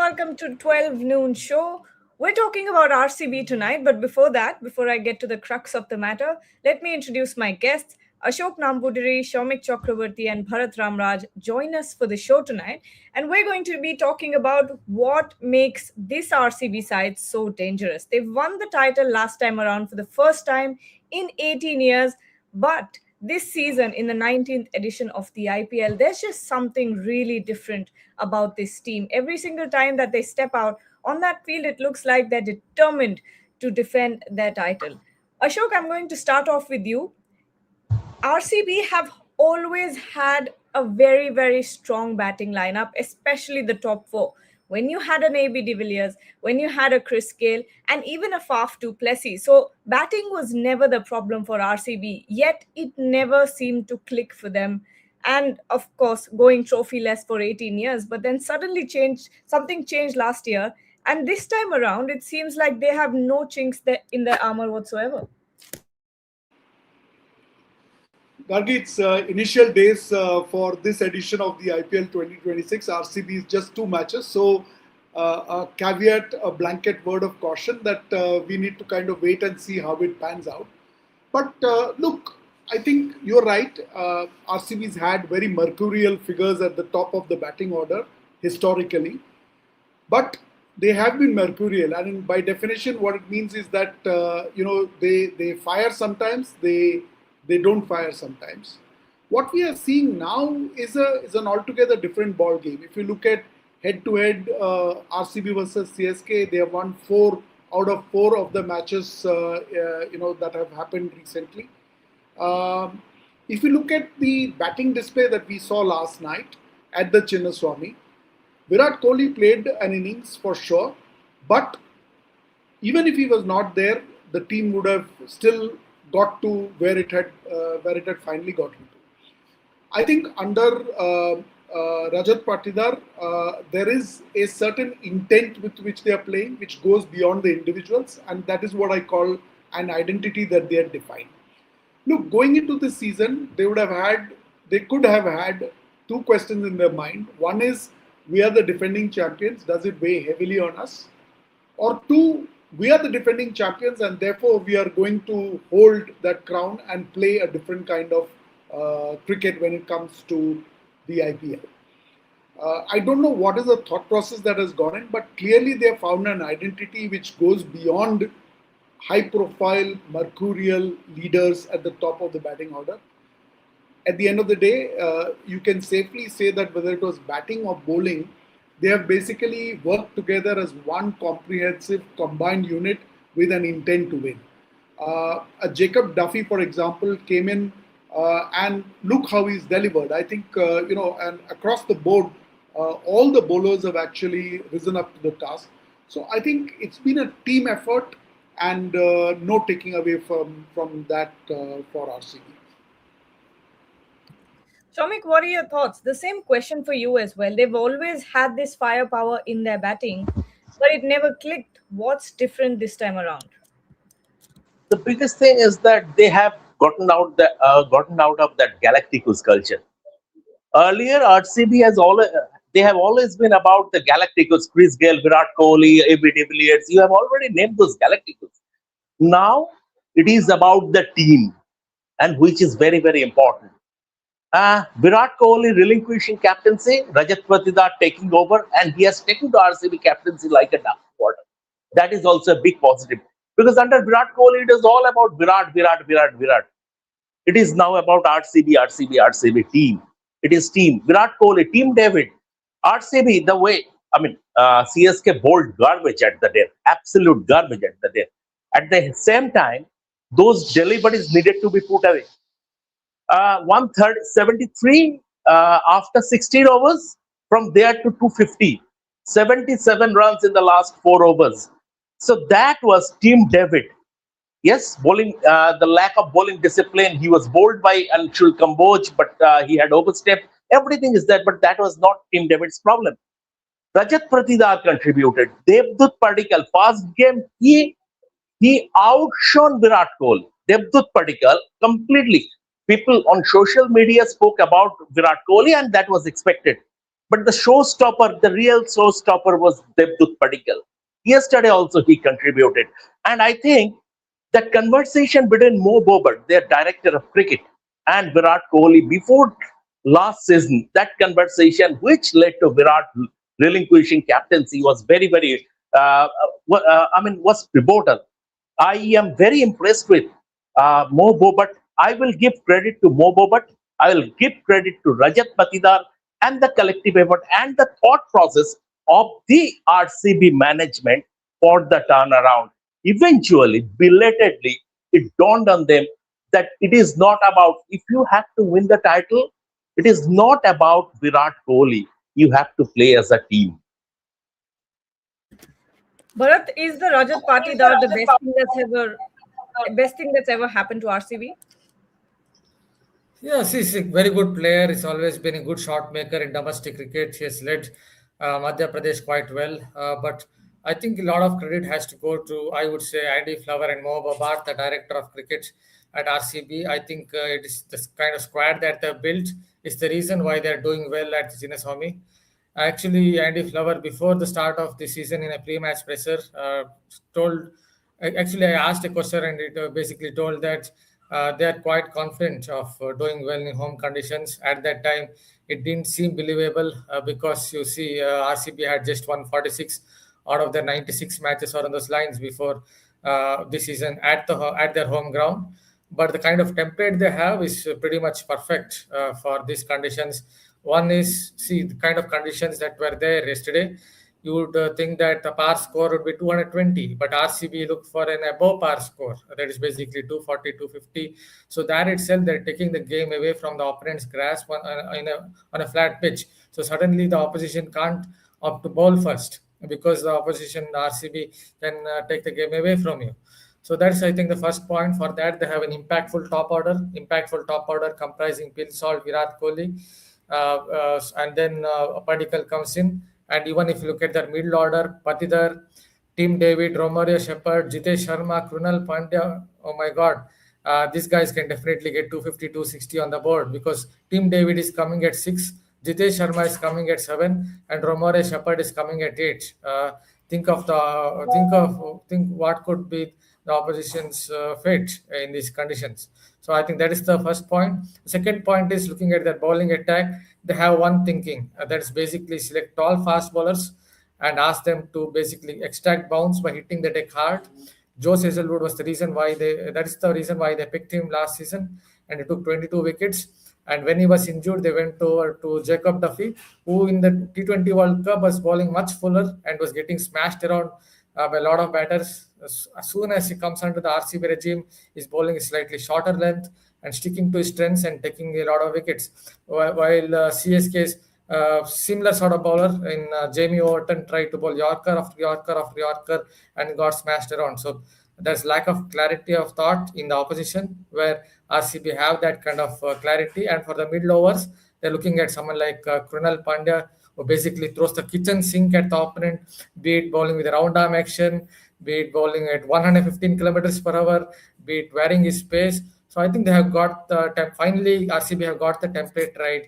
welcome to 12 noon show. We're talking about RCB tonight, but before that, before I get to the crux of the matter, let me introduce my guests. Ashok Nambudiri, Shaumik Chakravarti, and Bharat Ramraj join us for the show tonight, and we're going to be talking about what makes this RCB side so dangerous. They've won the title last time around for the first time in 18 years, but this season, in the 19th edition of the IPL, there's just something really different about this team. Every single time that they step out on that field, it looks like they're determined to defend their title. Ashok, I'm going to start off with you. RCB have always had a very, very strong batting lineup, especially the top four. When you had an AB de Villiers, when you had a Chris Gale, and even a Faf du Plessis. So batting was never the problem for RCB, yet it never seemed to click for them. And of course, going trophyless for 18 years, but then suddenly something changed last year. And this time around, it seems like they have no chinks in their armor whatsoever. Gargi, it's initial days for this edition of the IPL 2026. RCB is just 2 matches. So, a caveat, a blanket word of caution that we need to kind of wait and see how it pans out. But look, I think you're right. RCB's had very mercurial figures at the top of the batting order historically. But they have been mercurial. And by definition, what it means is that, they fire sometimes, they don't fire sometimes. What we are seeing now is an altogether different ball game. If you look at head-to-head RCB versus CSK, they have won 4 out of 4 of the matches that have happened recently. If you look at the batting display that we saw last night at the Chinnaswamy, Virat Kohli played an innings for sure, but even if he was not there, the team would have still got to where it had finally gotten to. I think under Rajat Patidar, there is a certain intent with which they are playing, which goes beyond the individuals, and that is what I call an identity that they have defined. Look, going into this season, they could have had 2 questions in their mind. One is, we are the defending champions. Does it weigh heavily on us? Or 2, we are the defending champions and therefore we are going to hold that crown and play a different kind of cricket when it comes to the IPL. I don't know what is the thought process that has gone in, but clearly they have found an identity which goes beyond high-profile, mercurial leaders at the top of the batting order. At the end of the day, you can safely say that whether it was batting or bowling, they have basically worked together as one comprehensive combined unit with an intent to win. A Jacob Duffy, for example, came in and look how he's delivered. I think, and across the board, all the bowlers have actually risen up to the task. So I think it's been a team effort and no taking away from that for RCB. Shaumik, what are your thoughts? The same question for you as well. They've always had this firepower in their batting, but it never clicked. What's different this time around? The biggest thing is that they have gotten out of that Galacticos culture. Earlier, RCB they have always been about the Galacticos, Chris Gale, Virat Kohli, AB de Villiers. You have already named those Galacticos. Now, it is about the team, and which is very, very important. Virat Kohli relinquishing captaincy, Rajat Patidar taking over, and he has taken the RCB captaincy like a duck water. That is also a big positive. Because under Virat Kohli, it is all about Virat. It is now about RCB team. It is team. Virat Kohli, Team David, RCB, the way, CSK bowled garbage at the day, absolute garbage at the day. At the same time, those deliveries needed to be put away. 73 after 16 overs, from there to 250, 77 runs in the last 4 overs. So that was Team David. Yes, bowling, the lack of bowling discipline. He was bowled by Anshul Kamboj, but he had overstepped. Everything is there, but that was not Team David's problem. Rajat Patidar contributed. Devdutt Padikkal, fast game, he outshone Virat Kohli. Devdutt Padikkal completely. People on social media spoke about Virat Kohli, and that was expected. But the showstopper, the real showstopper was Devdutt Padikkal. Yesterday also he contributed. And I think that conversation between Mo Bobat, their director of cricket, and Virat Kohli before last season, that conversation which led to Virat relinquishing captaincy was very, very, was pivotal. I am very impressed with Mo Bobat. I will give credit to Mo Bobat. I will give credit to Rajat Patidar and the collective effort and the thought process of the RCB management for the turnaround. Eventually, belatedly, it dawned on them that it is not about if you have to win the title, it is not about Virat Kohli. You have to play as a team. Bharat, is the Rajat Patidar the best thing that's ever happened to RCB? Yes, he's a very good player. He's always been a good shot maker in domestic cricket. He has led Madhya Pradesh quite well. But I think a lot of credit has to go to, I would say, Andy Flower and Mo Babar, the director of cricket at RCB. I think it is the kind of squad that they've built is the reason why they're doing well at Chinnaswamy. Actually, Andy Flower, before the start of the season in a pre-match presser, told. Actually, I asked a question and it basically told that they are quite confident of doing well in home conditions. At that time, it didn't seem believable because you see, RCB had just won 46 out of their 96 matches or on those lines before this season at their home ground. But the kind of template they have is pretty much perfect for these conditions. One is, see, the kind of conditions that were there yesterday. You would think that the par score would be 220, but RCB looked for an above par score. That is basically 240, 250. So that itself, they're taking the game away from the opponent's grasp on a flat pitch. So suddenly the opposition can't opt to bowl first because the opposition RCB can take the game away from you. So that's, I think, the first point. For that, they have an impactful top order comprising Bill Salt, Virat Kohli, and then Padikkal comes in. And even if you look at their middle order, Patidar, Tim David, Romario Shepherd, Jitesh Sharma, Krunal Pandya, oh my God, these guys can definitely get 250, 260 on the board because Tim David is coming at 6, Jitesh Sharma is coming at 7, and Romario Shepherd is coming at 8. Think what could be the opposition's fate in these conditions. So I think that is the first point. Second point is looking at their bowling attack. They have one thinking that's basically select tall fast bowlers and ask them to basically extract bounce by hitting the deck hard. Joe Hazelwood was the reason why that is the reason why they picked him last season, and he took 22 wickets. And when he was injured, they went over to Jacob Duffy, who in the T20 World Cup was bowling much fuller and was getting smashed around by a lot of batters. As soon as he comes under the RCB regime, his bowling is slightly shorter length and sticking to his strengths and taking a lot of wickets. While CSK's similar sort of bowler in Jamie Overton tried to bowl Yorker after Yorker after Yorker and got smashed around. So there's lack of clarity of thought in the opposition where RCB have that kind of clarity. And for the middle overs, they're looking at someone like Krunal Pandya, who basically throws the kitchen sink at the opponent, be it bowling with a round arm action, be it bowling at 115 kilometers per hour, be it varying his pace. So I think they have got finally RCB have got the template right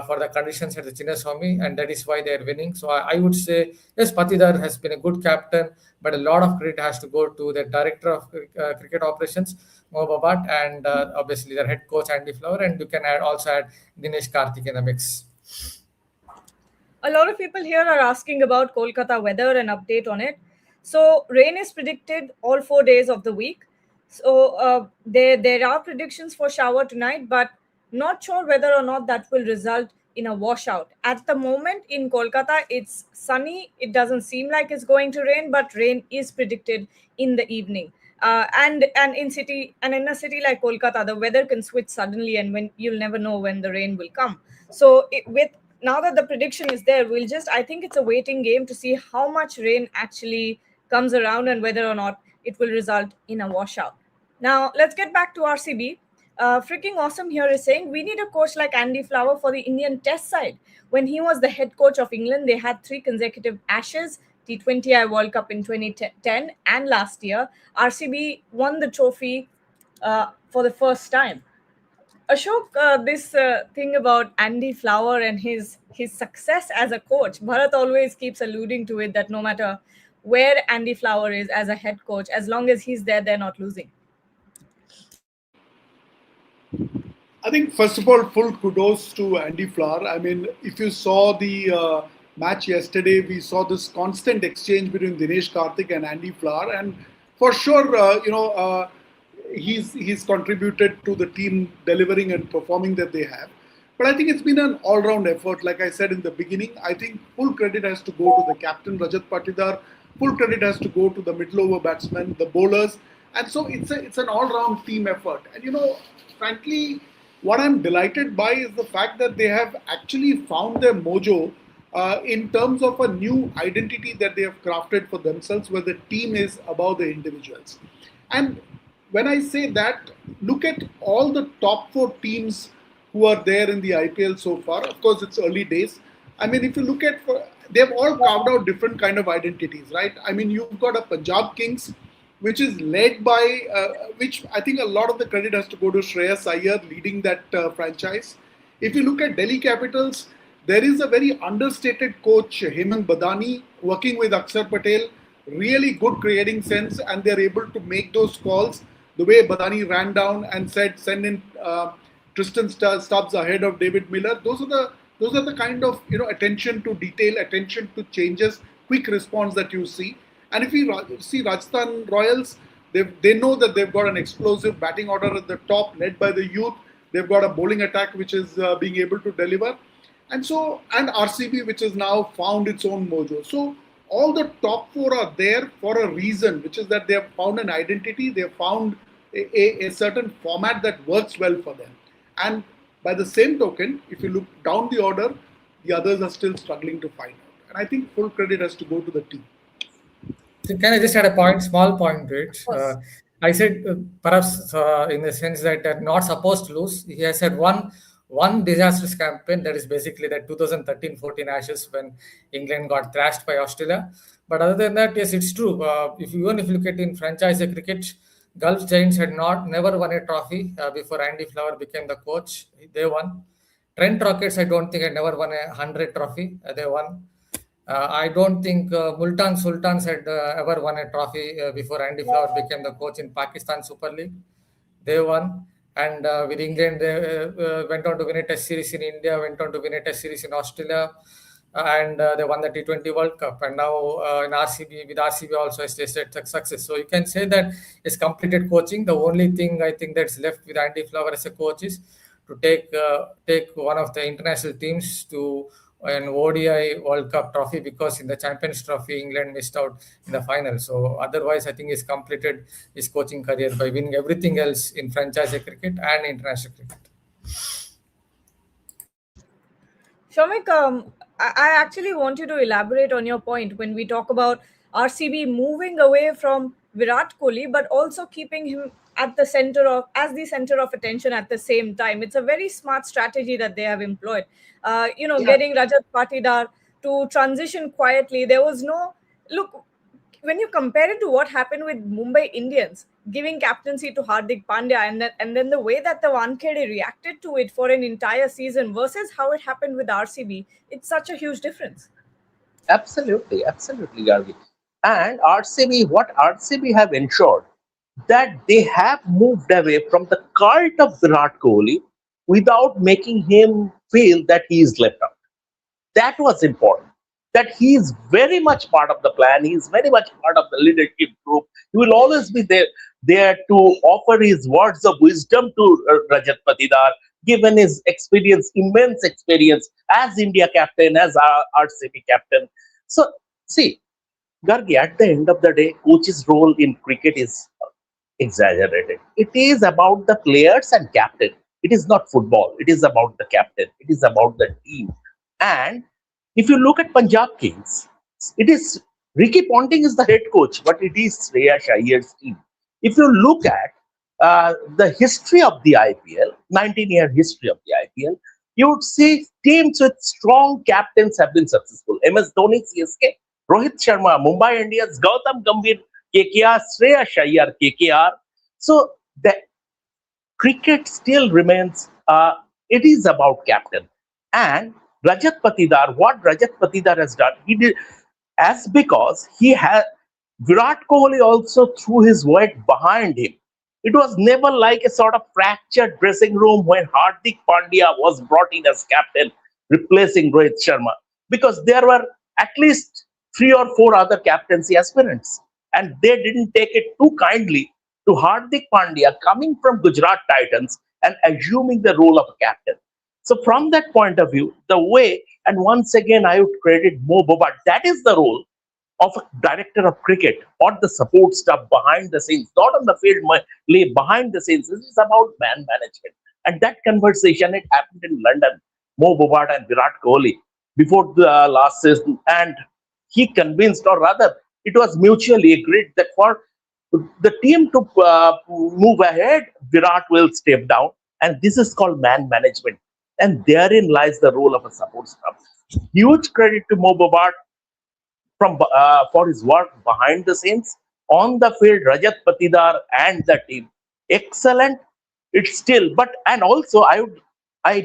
for the conditions at the Chinnaswamy, and that is why they are winning. So I would say yes, Patidar has been a good captain, but a lot of credit has to go to the director of cricket operations, Mo Babat, and obviously their head coach Andy Flower, and you can also add Dinesh Karthik in the mix. A lot of people here are asking about Kolkata weather and update on it. So rain is predicted all 4 days of the week. So there are predictions for shower tonight, but not sure whether or not that will result in a washout. At the moment in Kolkata, it's sunny. It doesn't seem like it's going to rain, but rain is predicted in the evening. And in a city like Kolkata, the weather can switch suddenly, and when you'll never know when the rain will come. So with now that the prediction is there, I think it's a waiting game to see how much rain actually comes around and whether or not it will result in a washout. Now, let's get back to RCB. Freaking awesome here is saying we need a coach like Andy Flower for the Indian Test side. When he was the head coach of England, they had 3 consecutive Ashes, T20I World Cup in 2010, and last year, RCB won the trophy for the first time. Ashok, this thing about Andy Flower and his success as a coach, Bharat always keeps alluding to it that no matter where Andy Flower is as a head coach, as long as he's there, they're not losing. I think first of all, full kudos to Andy Flower. I mean, if you saw the match yesterday, we saw this constant exchange between Dinesh Karthik and Andy Flower, and for sure, he's contributed to the team delivering and performing that they have. But I think it's been an all-round effort. Like I said in the beginning, I think full credit has to go to the captain Rajat Patidar. Full credit has to go to the middle over batsmen, the bowlers, and so it's an all-round team effort. And frankly, what I'm delighted by is the fact that they have actually found their mojo in terms of a new identity that they have crafted for themselves, where the team is above the individuals. And when I say that, look at all the top four teams who are there in the IPL so far. Of course, it's early days. I mean, if you look at, they've all carved out different kind of identities, right? I mean, you've got a Punjab Kings, which is led by, which I think a lot of the credit has to go to Shreyas Iyer leading that franchise. If you look at Delhi Capitals, there is a very understated coach, Hemant Badani, working with Akshar Patel, really good creating sense, and they're able to make those calls. The way Badani ran down and said, send in Tristan Stubbs ahead of David Miller. Those are the kind of attention to detail, attention to changes, quick response that you see. And if you see Rajasthan Royals, they know that they've got an explosive batting order at the top, led by the youth. They've got a bowling attack which is being able to deliver, and RCB, which has now found its own mojo. So all the top four are there for a reason, which is that they have found an identity. They have found a certain format that works well for them. And by the same token, if you look down the order, the others are still struggling to find out. And I think full credit has to go to the team. So can I just add a small point to it? I said perhaps in the sense that they're not supposed to lose. He has had one disastrous campaign, that is basically the 2013-14 Ashes when England got thrashed by Australia. But other than that, yes, it's true. If you look at in franchise cricket, Gulf Giants had never won a trophy before Andy Flower became the coach. They won. Trent Rockets, I don't think had never won a 100 trophy. They won. I don't think Multan Sultans had ever won a trophy before Andy Flower became the coach in Pakistan Super League. They won. And with England, they went on to win a test series in India, went on to win a test series in Australia, and they won the T20 World Cup. And now in RCB, with RCB also has tasted success. So you can say that it's completed coaching. The only thing I think that's left with Andy Flower as a coach is to take one of the international teams to an ODI World Cup trophy, because in the Champions Trophy, England missed out in the final. So otherwise, I think he's completed his coaching career by winning everything else in franchise cricket and international cricket. Shomik, I actually want you to elaborate on your point when we talk about RCB moving away from Virat Kohli, but also keeping him at the center of attention at the same time. It's a very smart strategy that they have employed. Getting Rajat Patidar to transition quietly. There was no look when you compare it to what happened with Mumbai Indians, giving captaincy to Hardik Pandya, and then the way that the Wankhede reacted to it for an entire season versus how it happened with RCB, it's such a huge difference. Absolutely, Gargi. And what RCB have ensured that they have moved away from the cult of Virat Kohli without making him feel that he is left out. That was important. That he is very much part of the plan. He is very much part of the leadership group. He will always be there to offer his words of wisdom to Rajat Patidar, given his experience, immense experience as India captain, as RCB captain. So, see, Gargi, at the end of the day, coach's role in cricket is exaggerated. It is about the players and captain. It is not football. It is about the captain. It is about the team. And if you look at Punjab Kings, it is Ricky Ponting is the head coach, but it is Shreyas Iyer's team. If you look at the history of the IPL, 19-year history of the IPL, you would see teams with strong captains have been successful. MS Dhoni, CSK, Rohit Sharma, Mumbai Indians, Gautam Gambhir, KKR, Shreyas Iyer, KKR. So the cricket still remains uh, it is about captain. And Rajat Patidar, what Rajat Patidar has done, he did as because he had Virat Kohli also threw his weight behind him. It was never like a sort of fractured dressing room when Hardik Pandya was brought in as captain, replacing Rohit Sharma, because there were at least three or four other captaincy aspirants, and they didn't take it too kindly to Hardik Pandya coming from Gujarat Titans and assuming the role of a captain. So from that point of view, the way, and once again I would credit Mo Bobat, that is the role of a director of cricket or the support staff behind the scenes, not on the field, lay behind the scenes. This is about man management. And that conversation, it happened in London, Mo Bobat and Virat Kohli before the last season. And he convinced, or rather, it was mutually agreed that for the team to move ahead, Virat will step down. And this is called man management. And therein lies the role of a support staff. Huge credit to Mo Bobat from for his work behind the scenes. On the field, Rajat Patidar and the team, excellent. It's still, but and also I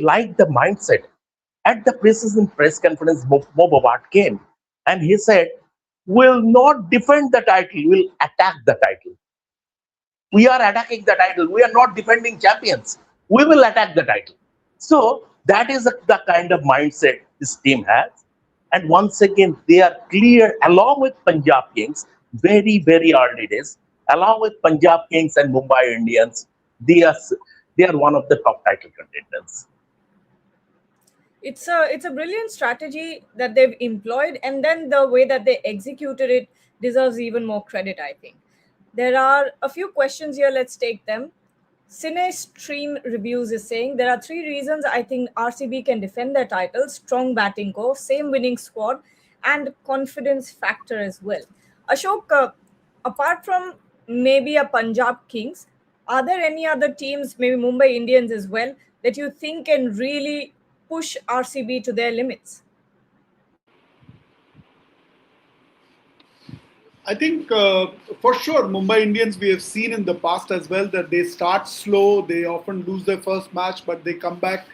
like the mindset. At the preseason press conference, Mo Bobat came and he said, "We'll not defend the title. We'll attack the title. We are attacking the title. We are not defending champions. We will attack the title." So that is the kind of mindset this team has. And once again, they are clear along with Punjab Kings, very, very early days, along with Punjab Kings and Mumbai Indians, they are, they are one of the top title contenders. It's a brilliant strategy that they've employed, and then the way that they executed it deserves even more credit, I think. There are a few questions here. Let's take them. Cine Stream Reviews is saying there are three reasons I think RCB can defend their title: strong batting core, same winning squad, and confidence factor as well. Ashok, apart from maybe a Punjab Kings, are there any other teams, maybe Mumbai Indians as well, that you think can really push RCB to their limits? I think for sure Mumbai Indians, we have seen in the past as well that they start slow, they often lose their first match, but they come back.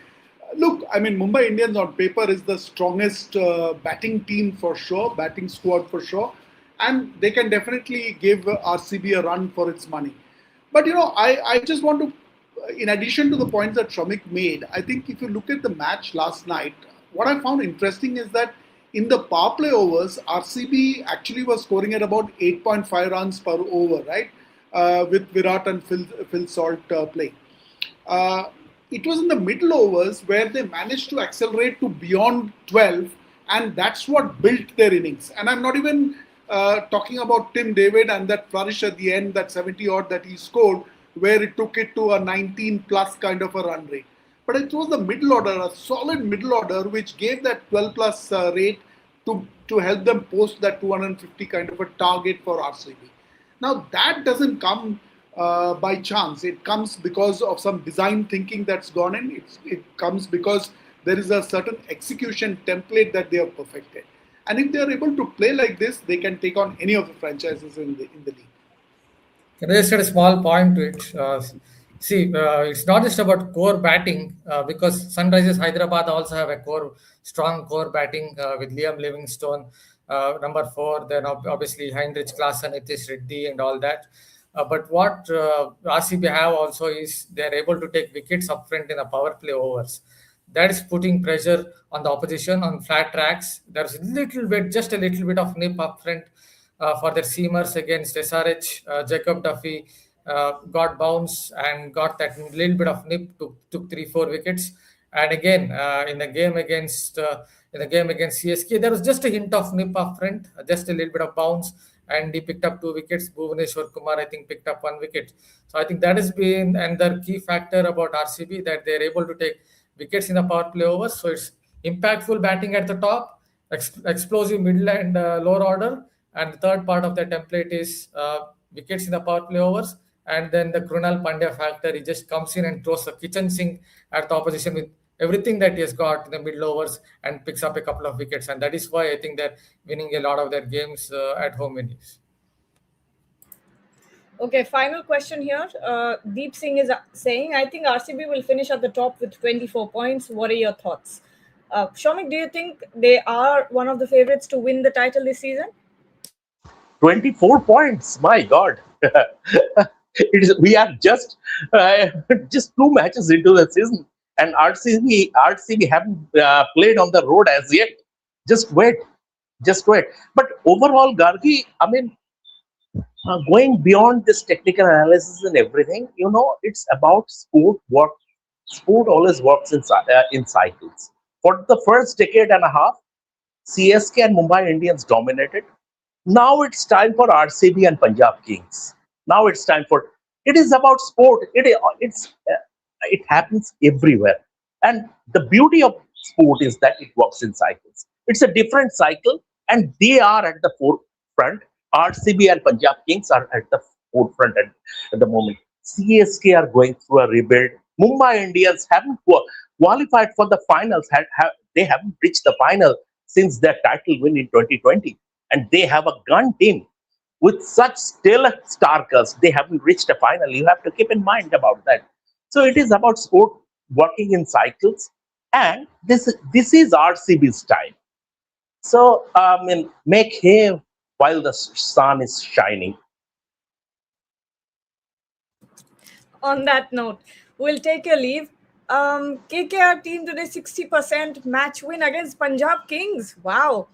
Look, I mean, Mumbai Indians on paper is the strongest batting team for sure, batting squad for sure, and they can definitely give RCB a run for its money. But I just want to, in addition to the points that Shamik made, I think if you look at the match last night, what I found interesting is that in the power play overs, RCB actually was scoring at about 8.5 runs per over, right? With Virat and Phil Salt playing. Uh, it was in the middle overs where they managed to accelerate to beyond 12, and that's what built their innings. And I'm not even talking about Tim David and that flourish at the end, that 70 odd that he scored, where it took it to a 19 plus kind of a run rate. But it was the middle order, a solid middle order, which gave that 12 plus rate to help them post that 250 kind of a target for RCB. Now, that doesn't come by chance. It comes because of some design thinking that's gone in. It comes because there is a certain execution template that they have perfected. And if they are able to play like this, they can take on any of the franchises in the league. Can I just add a small point to it? It's not just about core batting because Sunrisers Hyderabad also have a strong core batting with Liam Livingstone, number four. Then obviously Heinrich Klaassen, Nitish Reddy, and all that. But what RCB have also is they are able to take wickets up front in the power play overs. That is putting pressure on the opposition on flat tracks. There's just a little bit of nip up front for their seamers against SRH. Jacob Duffy got bounce and got that little bit of nip, took 3-4 wickets. And again, in the game against CSK, there was just a hint of nip up front, just a little bit of bounce, and he picked up 2 wickets. Bhuvaneshwar Kumar, I think, picked up 1 wicket. So I think that has been another key factor about RCB, that they're able to take wickets in the power play overs. So it's impactful batting at the top, explosive middle and lower order, and the third part of the template is wickets in the power play overs. And then the Krunal Pandya factor, he just comes in and throws a kitchen sink at the opposition with everything that he has got in the middle overs and picks up a couple of wickets. And that is why I think they're winning a lot of their games at home innings. Okay, final question here. Deep Singh is saying, I think RCB will finish at the top with 24 points. What are your thoughts? Shomik, do you think they are one of the favorites to win the title this season? 24 points. My God. We are uh, just 2 matches into the season, and RCB haven't played on the road as yet. Just wait, just wait. But overall, Gargi, I mean, going beyond this technical analysis and everything, it's about sport. What sport always works in cycles. For the first decade and a half, CSK and Mumbai Indians dominated. Now it's time for RCB and Punjab Kings. Now it's time for. It is about sport. It happens everywhere, and the beauty of sport is that it works in cycles. It's a different cycle, and they are at the forefront. RCB and Punjab Kings are at the forefront at the moment. CSK are going through a rebuild. Mumbai Indians haven't qualified for the finals. They haven't reached the final since their title win in 2020, and they have a gun team with such stellar star cast. They haven't reached a final. You have to keep in mind about that. So it is about sport working in cycles, and this is RCB's time. So I mean, make hay while the sun is shining. On that note, we'll take a leave. KKR team today 60% match win against Punjab Kings. Wow.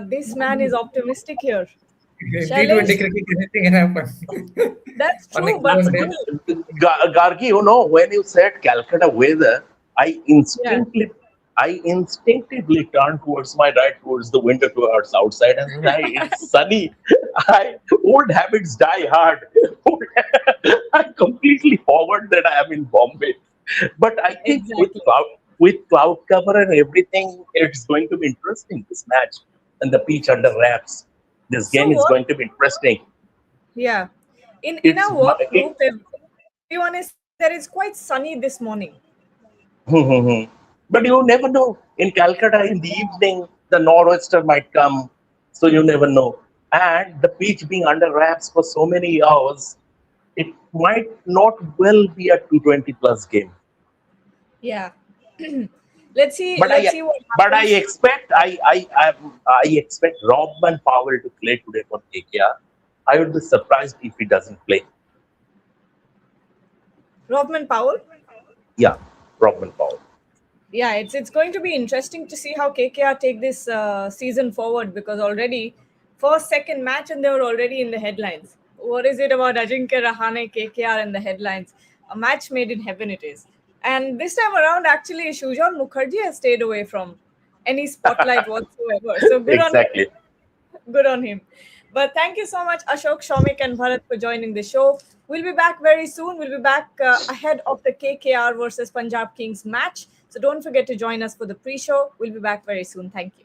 This man is optimistic here. In T20 Shailesh, cricket, anything can happen that's on a true, but given day. still, Gargi, when you said Calcutta weather, I yeah, instinctively, I instinctively turned towards my right, towards the window, towards outside, and said, "Hey, it's sunny." Old habits die hard. I completely forgot that I am in Bombay. But I think exactly. with cloud cover and everything, it's going to be interesting this match and the pitch under wraps. This So game is what? going to be interesting. Yeah. In It's our my- work it, group, everyone is saying that it's quite sunny this morning. but you never know. In Calcutta, in the evening, the nor'wester might come, so you never know. And the pitch being under wraps for so many hours, it might not well be a 220 plus game. Yeah. Let's see. But Let's I see what but I happens. expect I expect Robman Powell to play today for KKR. I would be surprised if he doesn't play. Rodman Powell. Yeah, Robman Powell. Yeah, it's going to be interesting to see how KKR take this season forward because already first second match and they were already in the headlines. What is it about Ajinkya Rahane KKR in the headlines? A match made in heaven it is. And this time around, actually, Shujan Mukherjee has stayed away from any spotlight whatsoever. So good on him. Exactly. Good on him. But thank you so much, Ashok, Shomik, and Bharat for joining the show. We'll be back very soon. We'll be back ahead of the KKR versus Punjab Kings match. So don't forget to join us for the pre show. We'll be back very soon. Thank you.